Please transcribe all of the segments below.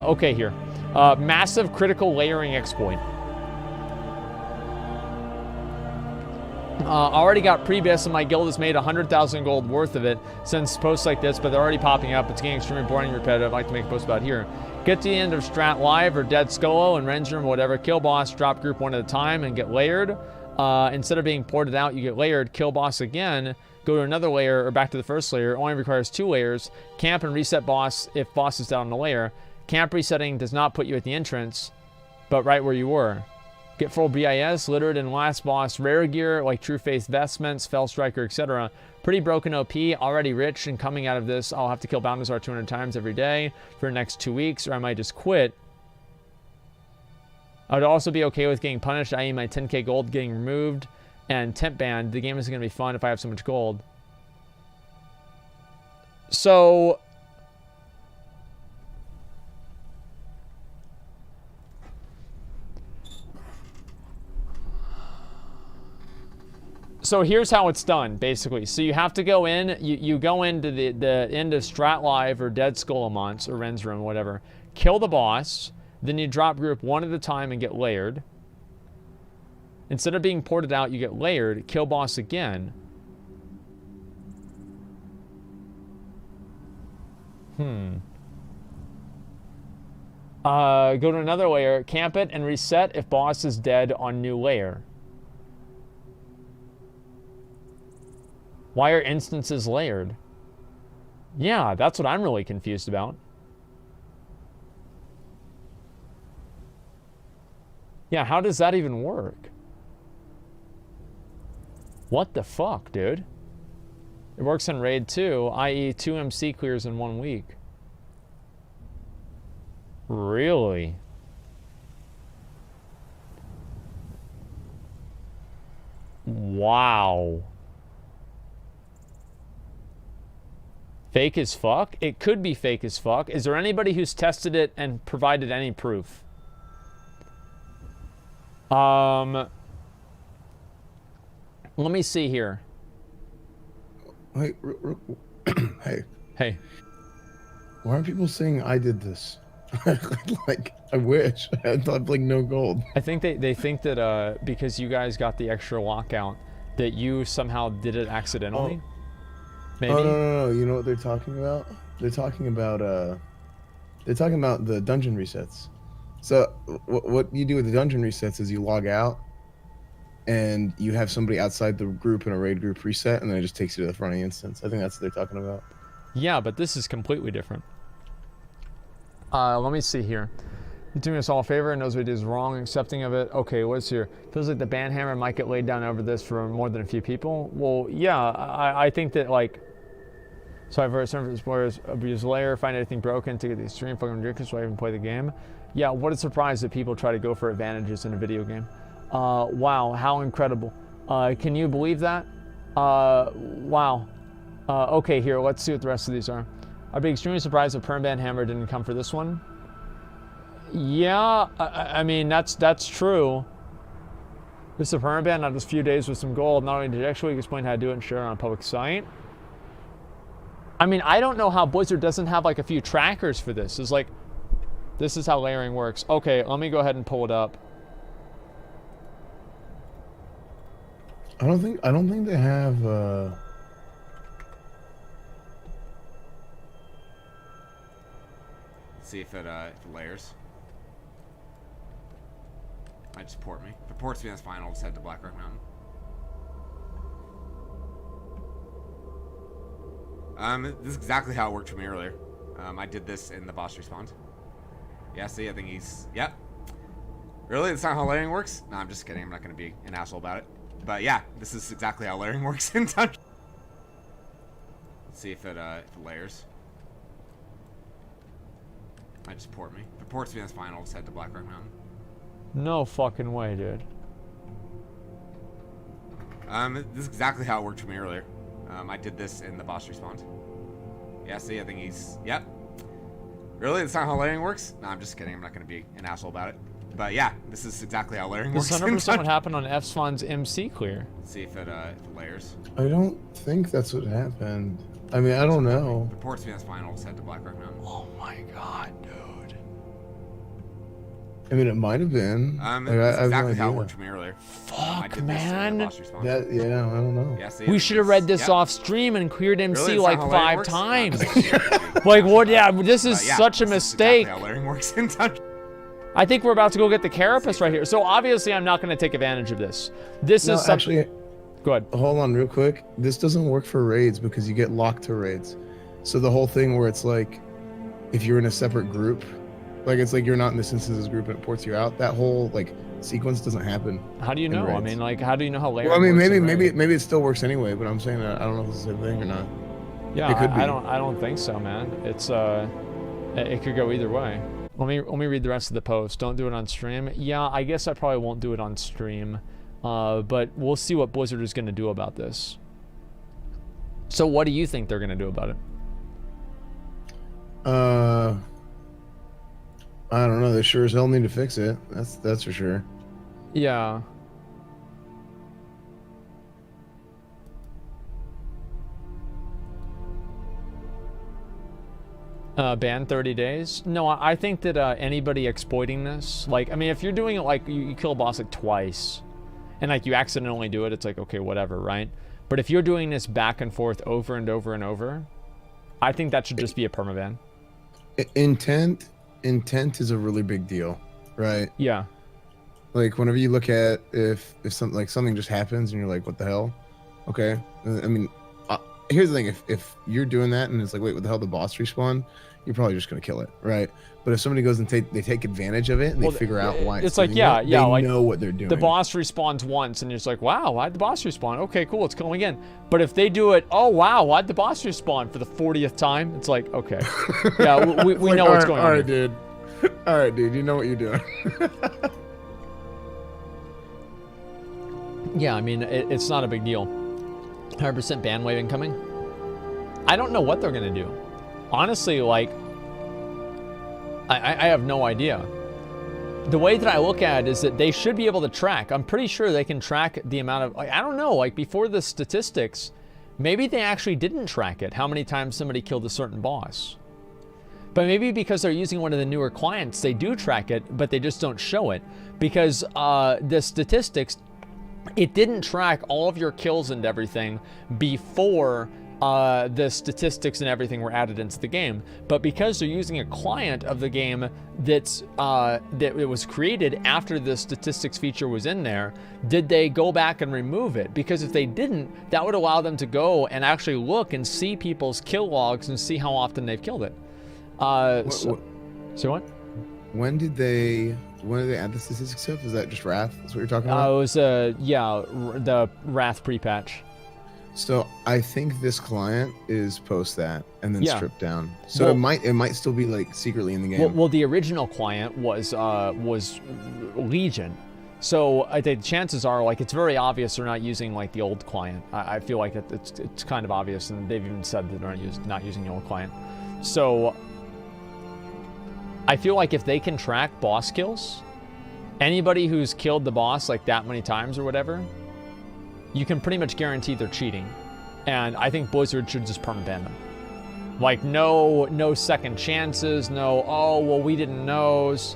Okay, here. Massive critical layering exploit. Already got pre-bis and my guild has made 100,000 gold worth of it since posts like this, but they're already popping up. It's getting extremely boring and repetitive. I'd like to make a post about here. Get to the end of Strat Live or Dead Skolo and Ren's Room, whatever. Kill boss, drop group one at a time and get layered. Instead of being ported out, you get layered. Kill boss again. Go to another layer or back to the first layer. Only requires 2 layers. Camp and reset boss if boss is down on the layer. Camp resetting does not put you at the entrance, but right where you were. Get full BIS, littered in last boss, rare gear like True Faith Vestments, Fell Striker, etc. Pretty broken OP, already rich, and coming out of this, I'll have to kill Balthazar 200 times every day for the next 2 weeks, or I might just quit. I would also be okay with getting punished, i.e. my 10k gold getting removed and temp banned. The game isn't going to be fun if I have so much gold. So here's how it's done, basically. So you have to go in, you go into the end of Strat Live or Dead Skolomonts or Ren's Room, whatever. Kill the boss, then you drop group one at a time and get layered. Instead of being ported out, you get layered. Kill boss again. Go to another layer, camp it, and reset if boss is dead on new layer. Why are instances layered? Yeah, that's what I'm really confused about. Yeah, how does that even work? What the fuck, dude? It works in Raid 2, i.e. 2 MC clears in 1 week. Really? Wow. Fake as fuck? It could be fake as fuck. Is there anybody who's tested it and provided any proof? Let me see here. Wait, hey. Hey. Why aren't people saying I did this? Like, I wish. I thought, like, no gold. I think they think that because you guys got the extra lockout, that you somehow did it accidentally. Oh. Maybe? Oh, no. You know what they're talking about? They're talking about the dungeon resets. So what you do with the dungeon resets is you log out and you have somebody outside the group in a raid group reset, and then it just takes you to the front of the instance. I think that's what they're talking about. Yeah, but this is completely different. Let me see here. He's doing us all a favor and knows what he did is wrong, accepting of it. Okay, what's here? Feels like the ban hammer might get laid down over this for more than a few people. Well, yeah, I think that, like, so I've heard some explorers abuse layer, find anything broken to get the extreme fucking ridiculous so I even play the game. Yeah, what a surprise that people try to go for advantages in a video game. Wow, how incredible. Can you believe that? Wow. Okay, here, let's see what the rest of these are. I'd be extremely surprised if Permban Hammer didn't come for this one. Yeah, I mean, that's true. This is a Permban, not just a few days with some gold. Not only did it actually explain how to do it and share it on a public site. I mean, I don't know how Blizzard doesn't have like a few trackers for this. It's like, this is how layering works. Okay, let me go ahead and pull it up. I don't think they have See if it layers. Might just port me. If it ports me, that's fine. I'll just head to Black Rock Mountain. This is exactly how it worked for me earlier. I did this in the boss respawn. Yeah, see, I think he's... Yep. Really? That's not how layering works? No, I'm just kidding. I'm not going to be an asshole about it. But yeah, this is exactly how layering works in Dungeon. Let's see if it layers. Might just port me. If it ports me, that's fine. I'll just head to Black Rock Mountain. No fucking way, dude. This is exactly how it worked for me earlier. I did this in the boss respawn. Yeah, see, I think he's... Yep. Really? That's not how layering works? No, I'm just kidding. I'm not going to be an asshole about it. But yeah, this is exactly how layering works. This 100% would happen on F-Spawn's MC clear. Let's see if it layers. I don't think that's what happened. I mean, I don't know. If it ports me, that's fine. I'll just head to Black Rock Mountain. Oh my god, dude. I mean, it might have been. That's I have no exactly how it idea. worked for me earlier. I Fuck, did this in the man. boss respawn. Yeah, I don't know. Yeah, see, We it should have read this yep. off stream and cleared MC Really? It's like not how layering 5 works? times. No, just- Like, what? Yeah, this is yeah, such a this is mistake. exactly how layering works in Dungeon. I think we're about to go get the carapace right here. So obviously, I'm not going to take advantage of this. This No, is something. actually, Go ahead. hold on real quick. This doesn't work for raids because you get locked to raids. So the whole thing where it's like, if you're in a separate group, like it's like you're not in this instances group and it ports you out. That whole like sequence doesn't happen. How do you in know? I raids. mean, like, how do you know how layering Well, I mean, works in maybe raid? it still works anyway. But I'm saying that I don't know if it's the same thing or not. Yeah, it could be. I don't think so, man. It's it could go either way. Let me read the rest of the post. Don't do it on stream. Yeah, I guess I probably won't do it on stream. But we'll see what Blizzard is going to do about this. So what do you think they're going to do about it? I don't know. They sure as hell need to fix it. That's for sure. Yeah. Ban 30 days? No, I think that anybody exploiting this, like, I mean, if you're doing it like you kill a boss like twice, and like you accidentally do it, it's like, okay, whatever, right? But if you're doing this back and forth over and over and over, I think that should just be a permaban. Intent is a really big deal, right? Yeah. Like whenever you look at if something just happens and you're like, what the hell? Okay, I mean, here's the thing: if you're doing that and it's like, wait, what the hell? The boss respawn, you're probably just gonna kill it, right? But if somebody goes and they take advantage of it and they figure out why it's like, yeah, they like know what they're doing. The boss respawns once and you're just like, wow, why'd the boss respawn? Okay, cool, it's going again. But if they do it, oh wow, why'd the boss respawn for the 40th time? It's like, okay, yeah, we like, know what's going on. All right, here. dude. All right, dude. You know what you're doing. Yeah, I mean, it's not a big deal. 100% ban wave incoming. I don't know what they're gonna do. Honestly, like, I have no idea. The way that I look at it is that they should be able to track. I'm pretty sure they can track the amount of, like, I don't know, like before the statistics, maybe they actually didn't track it, how many times somebody killed a certain boss. But maybe because they're using one of the newer clients, they do track it, but they just don't show it. Because the statistics, it didn't track all of your kills and everything before the statistics and everything were added into the game. But because they're using a client of the game that it was created after the statistics feature was in there, did they go back and remove it? Because if they didn't, that would allow them to go and actually look and see people's kill logs and see how often they've killed it. So what? When did they add the statistics stuff? Is that just Wrath? That's what you're talking about? It was the Wrath pre-patch. So I think this client is post that and then Yeah. stripped down. So Well, it might still be like secretly in the game. Well, the original client was Legion. So I think chances are, like, it's very obvious they're not using like the old client. I feel like it's kind of obvious, and they've even said that they're not using the old client. So I feel like if they can track boss kills, anybody who's killed the boss like that many times or whatever, you can pretty much guarantee they're cheating. And I think Blizzard should just permaban them. Like, no second chances, no, oh, well, we didn't know. It's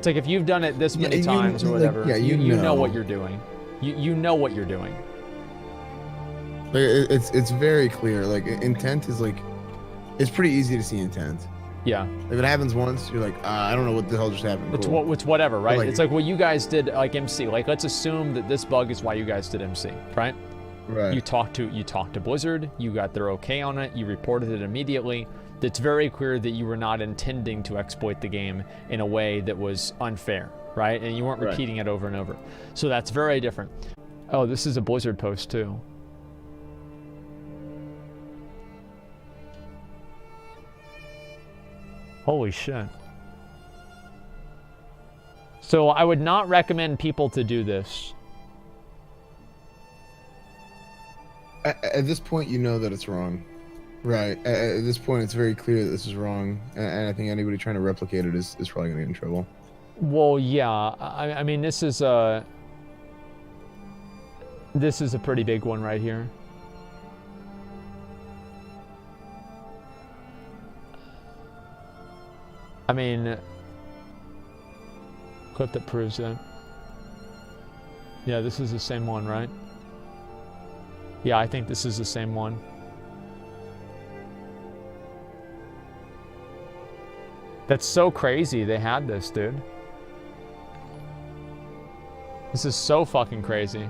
like if you've done it this many times or whatever, you know what you're doing. You know what you're doing. Like, it's very clear. Like, intent is like, it's pretty easy to see intent. Yeah. If it happens once, you're like, I don't know what the hell just happened. It's Cool. it's whatever, right? Like, it's like what you guys did, like MC. Like, let's assume that this bug is why you guys did MC, right? Right. You talked to Blizzard, you got their okay on it, you reported it immediately. It's very clear that you were not intending to exploit the game in a way that was unfair, right? And you weren't repeating it over and over. So that's very different. Oh, this is a Blizzard post too. Holy shit. So I would not recommend people to do this. At this point, you know that it's wrong. Right. At this point, it's very clear that this is wrong. And I think anybody trying to replicate it is probably going to get in trouble. Well, yeah. I mean, this is a pretty big one right here. I mean, Clip that proves it. Yeah, this is the same one, right? Yeah, I think this is the same one. That's so crazy they had this, dude. This is so fucking crazy.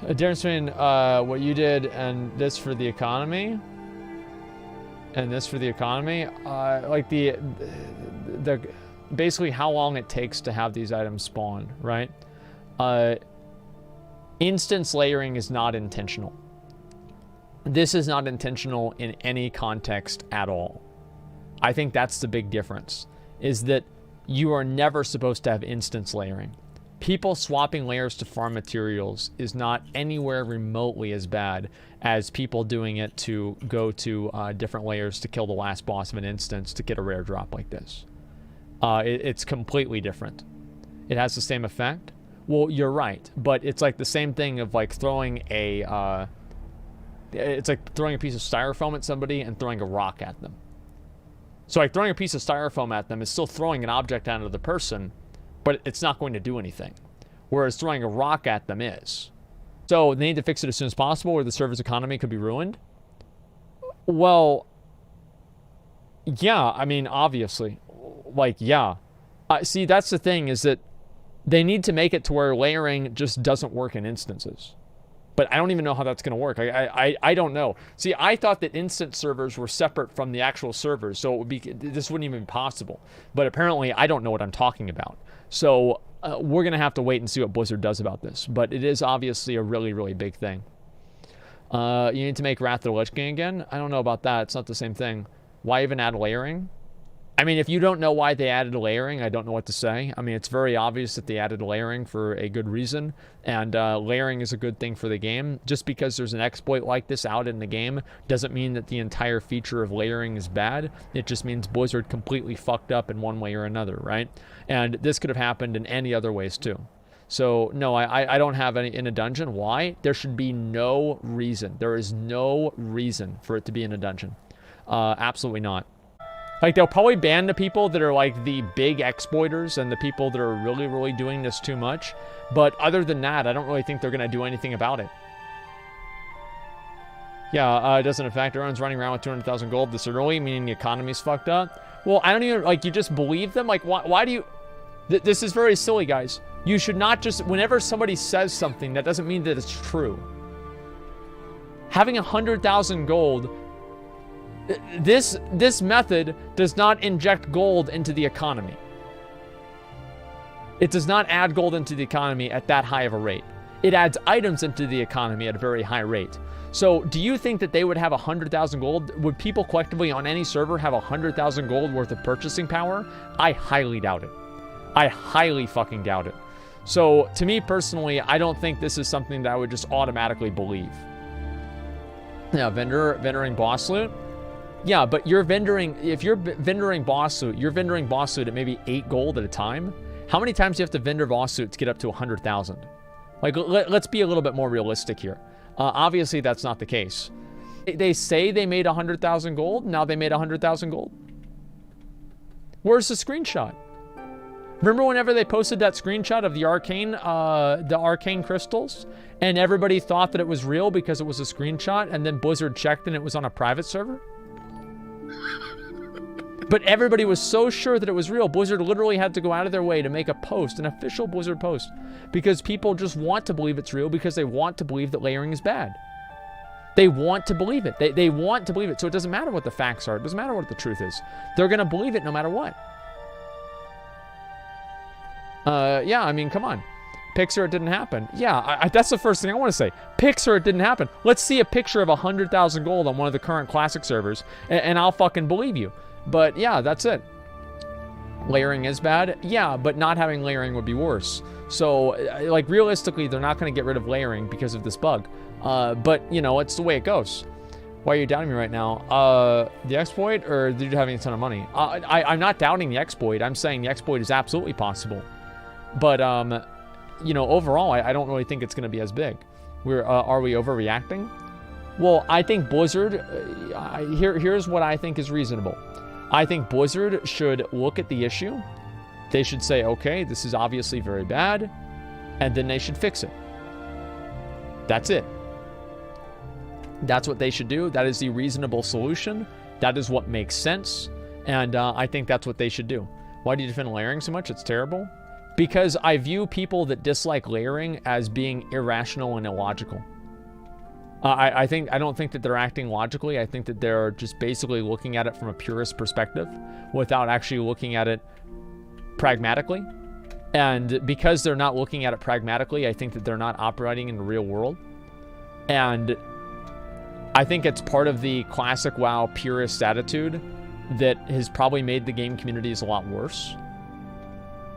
A difference between what you did and this for the economy, and this for the economy, like the basically how long it takes to have these items spawn, right? Instance layering is not intentional. This is not intentional in any context at all. I think that's the big difference, is that you are never supposed to have instance layering. People swapping layers to farm materials is not anywhere remotely as bad as people doing it to go to different layers to kill the last boss of an instance to get a rare drop like this. It's completely different. It has the same effect. Well, you're right, but it's like the same thing of like throwing a... it's like throwing a piece of styrofoam at somebody and throwing a rock at them. So like throwing a piece of styrofoam at them is still throwing an object at the person, but it's not going to do anything. Whereas throwing a rock at them is. So they need to fix it as soon as possible or the server's economy could be ruined. Well, yeah, I mean, obviously. Like, yeah. See, that's the thing, is that they need to make it to where layering just doesn't work in instances. But I don't even know how that's going to work. I don't know. See, I thought that instance servers were separate from the actual servers, so it would be, this wouldn't even be possible. But apparently, I don't know what I'm talking about. So we're going to have to wait and see what Blizzard does about this. But it is obviously a really, really big thing. You need to make Wrath of the Lich King again? I don't know about that. It's not the same thing. Why even add layering? I mean, if you don't know why they added layering, I don't know what to say. I mean, it's very obvious that they added layering for a good reason, and layering is a good thing for the game. Just because there's an exploit like this out in the game doesn't mean that the entire feature of layering is bad. It just means Blizzard completely fucked up in one way or another, right? And this could have happened in any other ways too. So, no, I don't have any in a dungeon. Why? There should be no reason. There is no reason for it to be in a dungeon. Absolutely not. Like, they'll probably ban the people that are, like, the big exploiters and the people that are really, really doing this too much. But other than that, I don't really think they're going to do anything about it. Yeah, it doesn't affect. Everyone's running around with 200,000 gold this early, meaning the economy's fucked up. Well, I don't even, like, you just believe them? Like, why do you... This is very silly, guys. You should not just... Whenever somebody says something, that doesn't mean that it's true. Having 100,000 gold... This method does not inject gold into the economy. It does not add gold into the economy at that high of a rate. It adds items into the economy at a very high rate. So, do you think that they would have 100,000 gold? Would people collectively on any server have 100,000 gold worth of purchasing power? I highly doubt it. I highly fucking doubt it. So, to me personally, I don't think this is something that I would just automatically believe. Now, vendoring boss loot? Yeah, but you're vendoring, if you're vendoring boss loot, you're vendoring boss loot at maybe 8 gold at a time. How many times do you have to vendor boss loot to get up to 100,000? Like, let's be a little bit more realistic here. Obviously, that's not the case. They say they made 100,000 gold. Now they made 100,000 gold. Where's the screenshot? Remember whenever they posted that screenshot of the arcane crystals, and everybody thought that it was real because it was a screenshot, and then Blizzard checked and it was on a private server? But everybody was so sure that it was real, Blizzard literally had to go out of their way to make a post, an official Blizzard post, because people just want to believe it's real because they want to believe that layering is bad. They want to believe it. They want to believe it. So it doesn't matter what the facts are. It doesn't matter what the truth is. They're going to believe it no matter what. Yeah, I mean, come on. Pixar, it didn't happen. Yeah, that's the first thing I want to say. Pixar, it didn't happen. Let's see a picture of 100,000 gold on one of the current classic servers, and I'll fucking believe you. But yeah, that's it. Layering is bad? Yeah, but not having layering would be worse. So, like, realistically, they're not going to get rid of layering because of this bug. But, you know, it's the way it goes. Why are you doubting me right now? The exploit, or did you having a ton of money? I'm not doubting the exploit. I'm saying the exploit is absolutely possible. But, you know, overall, I don't really think it's going to be as big. Are we overreacting? Well, I think Blizzard, here's what I think is reasonable. I think Blizzard should look at the issue. They should say, okay, this is obviously very bad, and then they should fix it. That's it. That's what they should do. That is the reasonable solution. That is what makes sense, and I think that's what they should do. Why do you defend layering so much? It's terrible. Because I view people that dislike layering as being irrational and illogical. I don't think that they're acting logically. I think that they're just basically looking at it from a purist perspective without actually looking at it pragmatically. And because they're not looking at it pragmatically, I think that they're not operating in the real world. And I think it's part of the classic WoW purist attitude that has probably made the game communities a lot worse.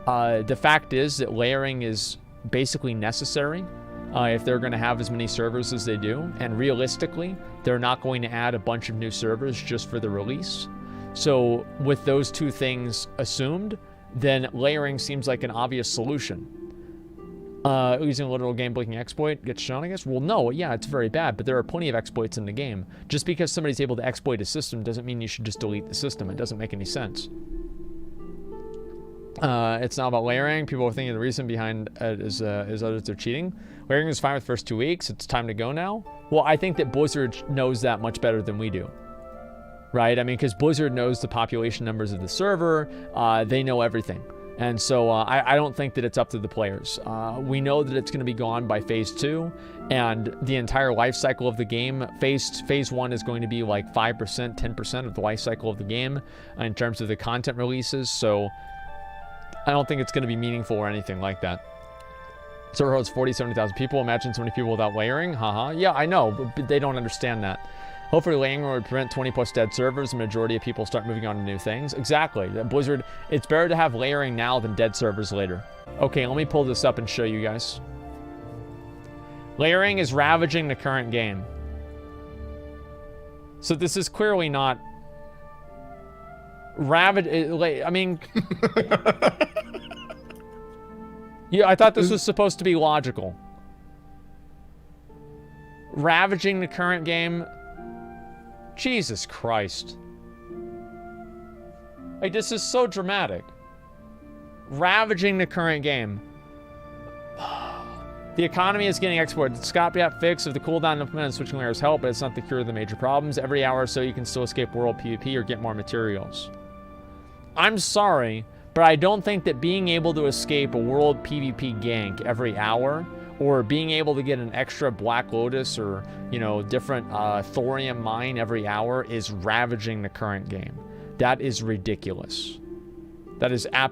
The fact is that layering is basically necessary if they're going to have as many servers as they do. And realistically, they're not going to add a bunch of new servers just for the release. So with those two things assumed, then layering seems like an obvious solution. Using a literal game-breaking exploit gets shown, I guess? Well, no, yeah, it's very bad, but there are plenty of exploits in the game. Just because somebody's able to exploit a system doesn't mean you should just delete the system. It doesn't make any sense. It's not about layering. People are thinking the reason behind it is others are cheating. Layering is fine with the first 2 weeks. It's time to go now. Well, I think that Blizzard knows that much better than we do. Right? I mean, because Blizzard knows the population numbers of the server. They know everything. And so I don't think that it's up to the players. We know that it's going to be gone by phase 2. And the entire life cycle of the game, phase 1 is going to be like 5%, 10% of the life cycle of the game in terms of the content releases. So I don't think it's going to be meaningful or anything like that. Server hosts 40, 70,000 people. Imagine so many people without layering. Haha. Yeah, I know, but they don't understand that. Hopefully layering would prevent 20 plus dead servers. The majority of people start moving on to new things. Exactly. Blizzard, it's better to have layering now than dead servers later. Okay, let me pull this up and show you guys. Layering is ravaging the current game. So this is clearly not I mean, yeah, I thought this was supposed to be logical. Ravaging the current game. Jesus Christ. Like, this is so dramatic. Ravaging the current game. The economy is getting exported. Stopgap fix of the cooldown implemented switching layers help, but it's not the cure of the major problems. Every hour or so you can still escape world PvP or get more materials. I'm sorry, but I don't think that being able to escape a world PvP gank every hour, or being able to get an extra Black Lotus or, you know, different thorium mine every hour is ravaging the current game. That is ridiculous. That is absolutely